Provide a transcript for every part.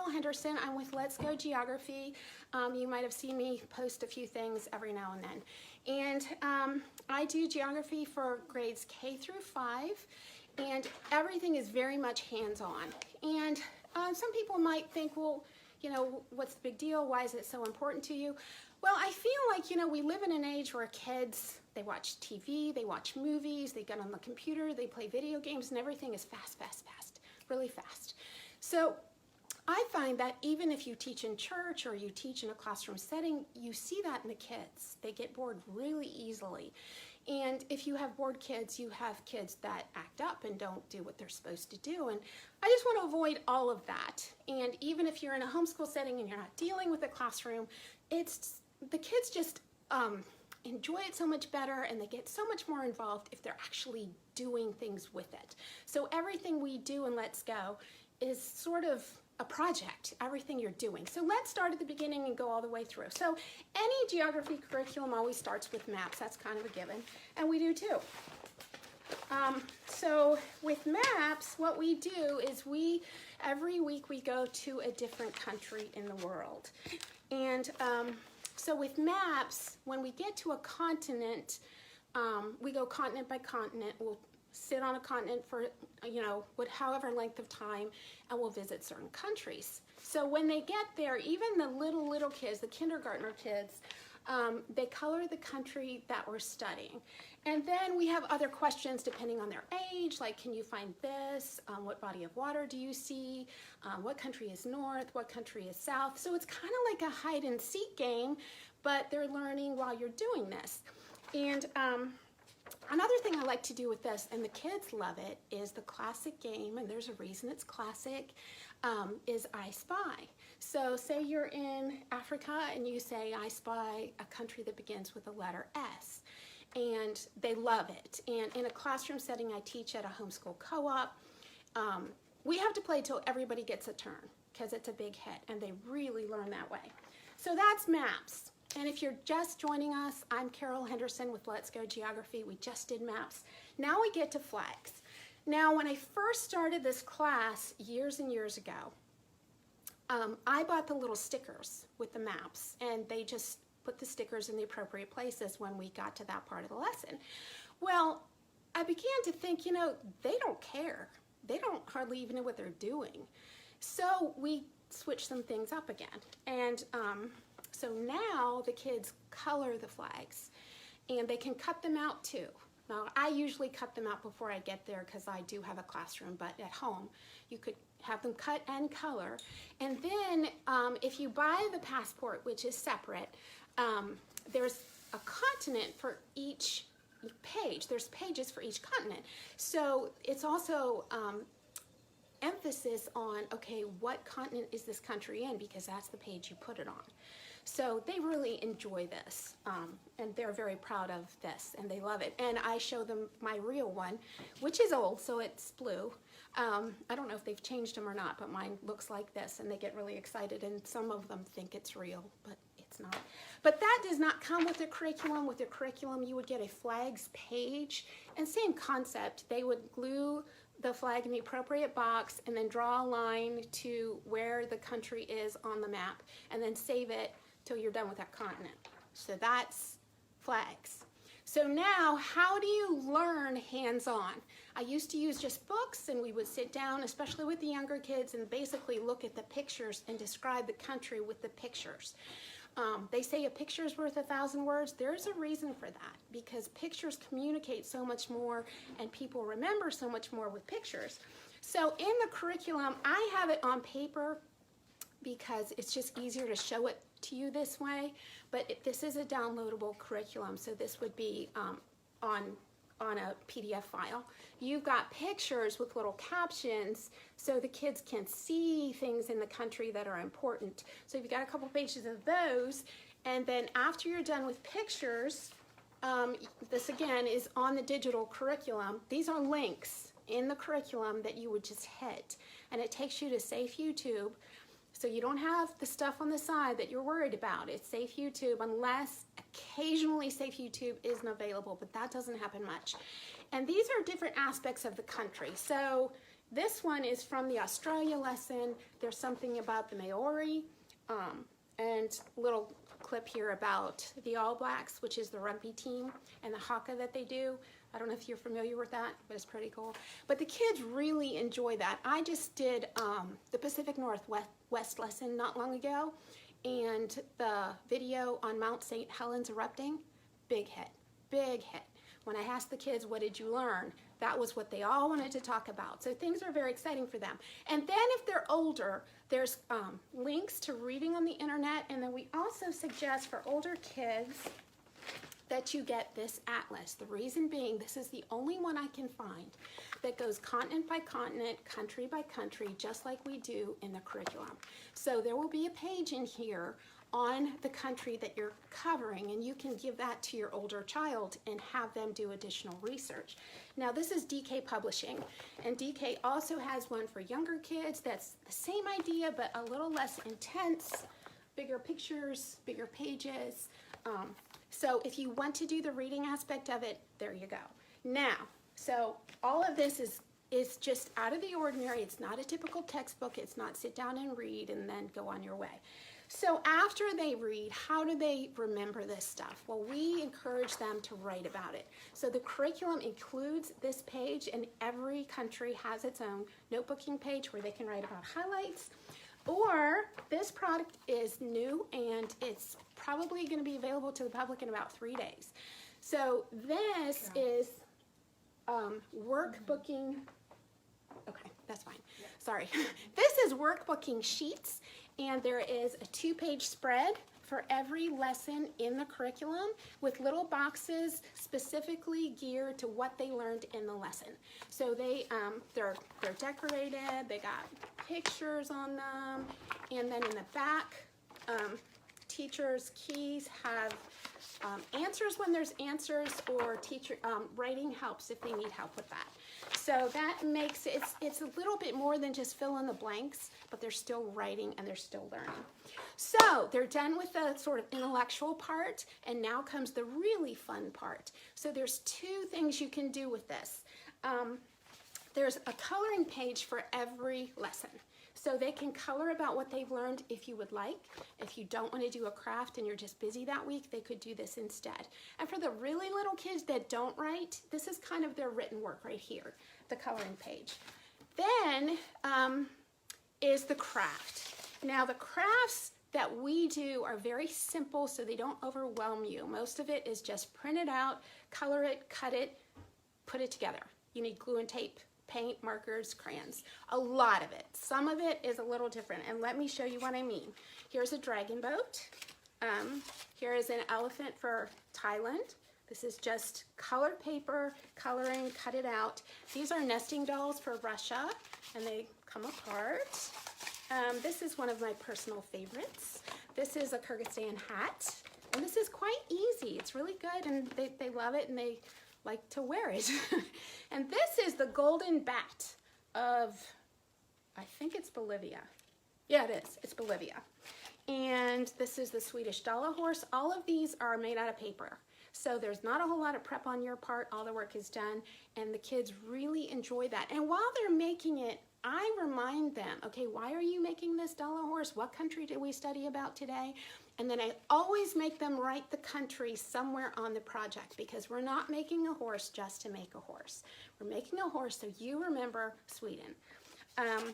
Carol Henderson. I'm with Let's Go Geography. You might have seen me post a few things every now and then. And I do geography for grades K through 5, and everything is very much hands-on. And some people might think, well, you know, what's the big deal? Why is it so important to you? Well, I feel like, you know, we live in an age where kids, they watch TV, they watch movies, they get on the computer, they play video games, and everything is fast, really fast. So I find that even if you teach in church or you teach in a classroom setting, you see that in the kids. They get bored really easily. And if you have bored kids, you have kids that act up and don't do what they're supposed to do. And I just want to avoid all of that. And even if you're in a homeschool setting and you're not dealing with the classroom, the kids just enjoy it so much better, and they get so much more involved if they're actually doing things with it. So everything we do in Let's Go is sort of a project, everything you're doing. So let's start at the beginning and go all the way through. So any geography curriculum always starts with maps. That's kind of a given, and we do too. So with maps, what we do is every week we go to a different country in the world. And so with maps, when we get to a continent, we go continent by continent. We'll sit on a continent for, you know, however length of time, and we'll visit certain countries. So when they get there, even the little kids, the kindergartner kids, they color the country that we're studying. And then we have other questions depending on their age, like, can you find this? What body of water do you see? What country is north? What country is south? So it's kind of like a hide and seek game, but they're learning while you're doing this. And another thing I like to do with this, and the kids love it, is the classic game, and there's a reason it's classic, is I Spy. So say you're in Africa and you say, I spy a country that begins with the letter S. And they love it. And in a classroom setting, I teach at a homeschool co-op. We have to play till everybody gets a turn, because it's a big hit, and they really learn that way. So that's maps. And if you're just joining us, I'm Carol Henderson with Let's Go Geography. We just did maps. Now we get to flags. Now, when I first started this class years and years ago, I bought the little stickers with the maps, and they just put the stickers in the appropriate places when we got to that part of the lesson. Well, I began to think, you know, they don't care. They don't hardly even know what they're doing. So we switched some things up again. And so now the kids color the flags, and they can cut them out too. Now, I usually cut them out before I get there because I do have a classroom, but at home you could have them cut and color. And then if you buy the passport, which is separate, there's a continent for each page. There's pages for each continent. So it's also emphasis on, okay, what continent is this country in, because that's the page you put it on. So they really enjoy this, and they're very proud of this, and they love it. And I show them my real one, which is old, so it's blue. I don't know if they've changed them or not, but mine looks like this, and they get really excited, and some of them think it's real, but it's not. But that does not come with the curriculum. With the curriculum, you would get a flags page, and same concept. They would glue the flag in the appropriate box and then draw a line to where the country is on the map, and then save it till you're done with that continent. So that's flags. So now, how do you learn hands-on? I used to use just books, and we would sit down, especially with the younger kids, and basically look at the pictures and describe the country with the pictures. They say a picture is worth 1,000 words. There's a reason for that, because pictures communicate so much more, and people remember so much more with pictures. So in the curriculum, I have it on paper because it's just easier to show it to you this way, but this is a downloadable curriculum, so this would be on a PDF file. You've got pictures with little captions so the kids can see things in the country that are important. So you've got a couple pages of those, and then after you're done with pictures, this again is on the digital curriculum. These are links in the curriculum that you would just hit, and it takes you to Safe YouTube. So you don't have the stuff on the side that you're worried about. It's Safe YouTube, unless occasionally Safe YouTube isn't available, but that doesn't happen much. And these are different aspects of the country. So This one is from the Australia lesson. There's something about the Maori, and a little clip here about the All Blacks, which is the rugby team, and the haka that they do. I don't know if you're familiar with that, but it's pretty cool. But the kids really enjoy that. I just did the Pacific Northwest lesson not long ago, and the video on Mount St. Helens erupting, big hit, big hit. When I asked the kids, what did you learn? That was what they all wanted to talk about. So things are very exciting for them. And then if they're older, there's links to reading on the internet, and then we also suggest for older kids that you get this atlas. The reason being, this is the only one I can find that goes continent by continent, country by country, just like we do in the curriculum. So there will be a page in here on the country that you're covering, and you can give that to your older child and have them do additional research. Now this is DK Publishing, and DK also has one for younger kids that's the same idea but a little less intense, bigger pictures, bigger pages. So if you want to do the reading aspect of it, there you go. Now, so all of this is just out of the ordinary. It's not a typical textbook. It's not sit down and read and then go on your way. So after they read, how do they remember this stuff? Well, we encourage them to write about it. So the curriculum includes this page, and every country has its own notebooking page where they can write about highlights. Or this product is new, and it's probably going to be available to the public in about 3 days. So this is workbooking. Okay, that's fine. Sorry. This is workbooking sheets, and there is a 2-page spread for every lesson in the curriculum with little boxes specifically geared to what they learned in the lesson. So they're decorated, they got pictures on them, and then in the back, teachers' keys have answers when there's answers, or teacher writing helps if they need help with that. So that makes it's a little bit more than just fill in the blanks, but they're still writing and they're still learning. So they're done with the sort of intellectual part, and now comes the really fun part. So there's 2 things you can do with this. There's a coloring page for every lesson. So they can color about what they've learned if you would like. If you don't want to do a craft and you're just busy that week, they could do this instead. And for the really little kids that don't write, this is kind of their written work right here, the coloring page. Then is the craft. Now the crafts that we do are very simple, so they don't overwhelm you. Most of it is just print it out, color it, cut it, put it together. You need glue and tape, paint, markers, crayons, a lot of it. Some of it is a little different, and let me show you what I mean. Here's a dragon boat. Here is an elephant for Thailand. This is just colored paper, coloring, cut it out. These are nesting dolls for Russia, and they come apart. This is one of my personal favorites. This is a Kyrgyzstan hat, and this is quite easy. It's really good, and they love it, and they like to wear it. And this is the golden bat of, I think it's Bolivia. Yeah, it is. It's Bolivia. And this is the Swedish dollar horse. All of these are made out of paper. So there's not a whole lot of prep on your part. All the work is done, and the kids really enjoy that. And while they're making it, I remind them, okay, why are you making this dollar horse? What country did we study about today? And then I always make them write the country somewhere on the project, because we're not making a horse just to make a horse. We're making a horse so you remember Sweden.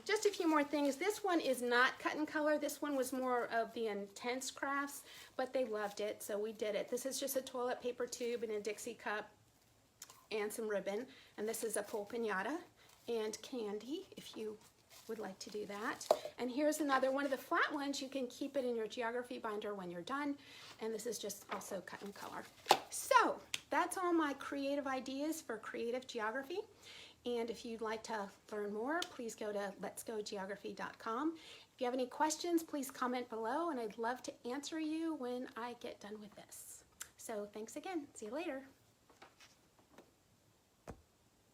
Just a few more things. This one is not cut and color. This one was more of the intense crafts, but they loved it, so we did it. This is just a toilet paper tube and a Dixie cup and some ribbon. And this is a pole piñata and candy, if you would like to do that. And here's another one of the flat ones. You can keep it in your geography binder when you're done. And this is just also cut and color. So that's all my creative ideas for creative geography. And if you'd like to learn more, please go to letsgogeography.com. If you have any questions, please comment below, and I'd love to answer you when I get done with this. So thanks again. See you later.